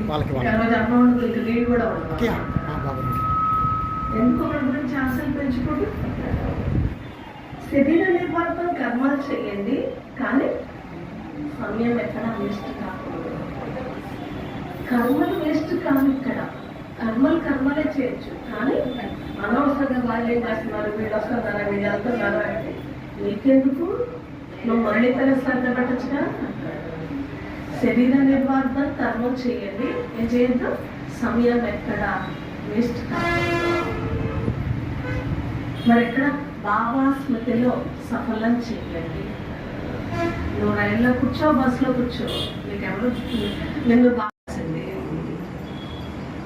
వాళ్ళకి ఎందుకు ఒకరి గురించి ఆశలు పెంచుకోండి. శరీర నిర్మాణం కర్మలు చేయండి, కానీ సమయం ఎక్కడ వేస్ట్ కాకూడదు. కర్మలు వేస్ట్ కాదు. ఇక్కడ కర్మలే చేయొచ్చు, కానీ అనవసరంగా వాళ్ళు ఏం చేస్తున్నారు, వీళ్ళు వస్తున్నారా, వీళ్ళు వెళ్తున్నారా అంటే నీకెందుకు, నువ్వు మళ్ళీ తన శ్రద్ధ పెట్టచ్చుగా. శరీర నిర్వాహం కర్మలు చేయండి, ఏం చేయొద్దు, సమయం ఎక్కడ వేస్ట్ కాదు. మరి ఎక్కడ బాబా స్మృతిలో సఫలం చేయండి. నువ్వు రైల్లో కూర్చో, బస్సులో కూర్చో, నీకెవరు నిన్ను బాగాసింది,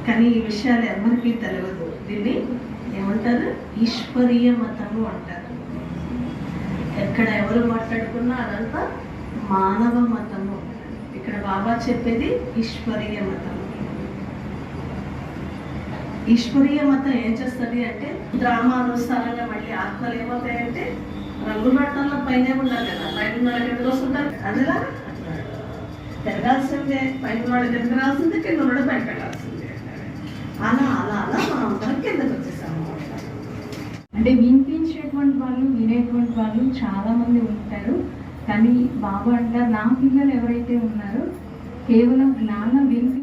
కానీ ఈ విషయాలు ఎవరికి తెలియదు. దీన్ని ఏమంటారు, ఈశ్వరీయ మతము అంటారు. ఎక్కడ ఎవరు మాట్లాడుకున్నా అదంతా మానవ మతము. ఇక్కడ బాబా చెప్పేది ఈశ్వరీయ మతం. ఈశ్వరీయ మతం ఏం చేస్తుంది అంటే డ్రామానుసారంగా మళ్ళీ ఆత్మలు ఏమవుతాయంటే రంగుబట్టంలో పైన ఉండాలి కదా, పైన వాళ్ళకి ఎందుకు వస్తుంటారు, అదిలా తిరగాల్సిందే, పైన వాళ్ళకి ఎందుకు రాల్సిందే, కింద కూడా పైకి వెళ్ళాల్సిందే. అలా అలా అలా మనం అందరం కిందకు వచ్చేసాము. అంటే వినిపించేటువంటి వాళ్ళు, వినేటువంటి వాళ్ళు చాలా మంది ఉంటారు. కానీ బాబా అంటారు, నా పిల్లలు ఎవరైతే ఉన్నారో కేవలం జ్ఞానం వినిపి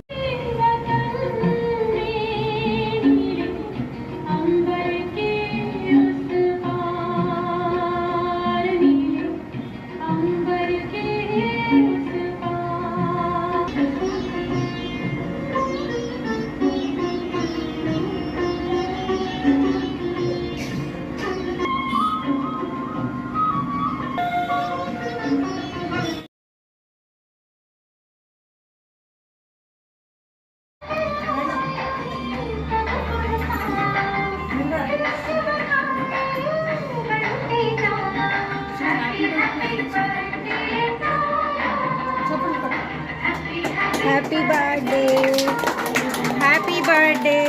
Happy birthday. Happy birthday.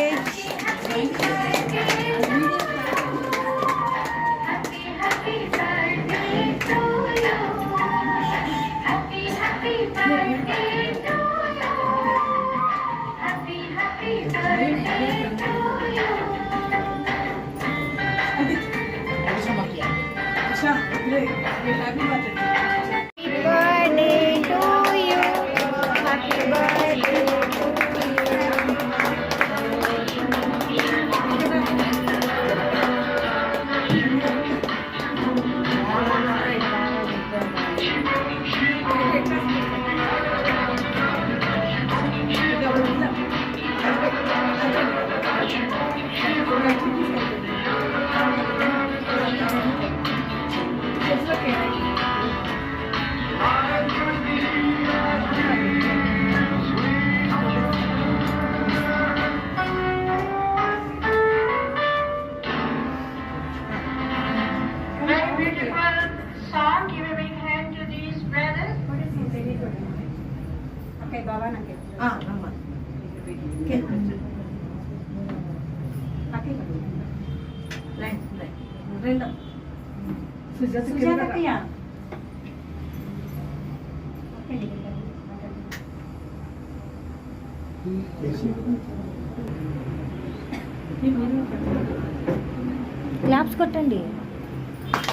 Claps కొట్టండి.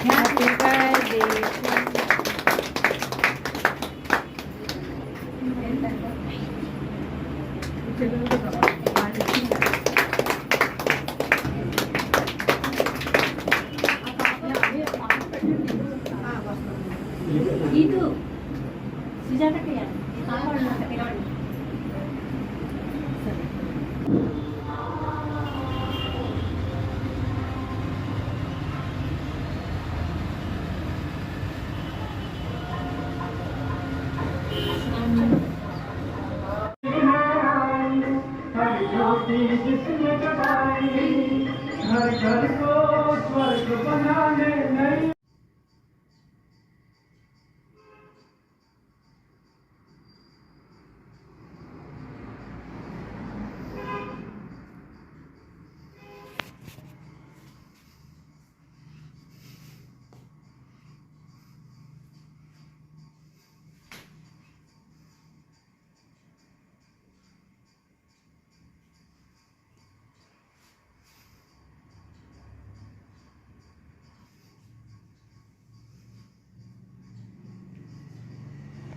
Happy birthday. ಇದು ಸುಜಾತಕ್ಕಯ್ಯ जिसने जगाई घर घर को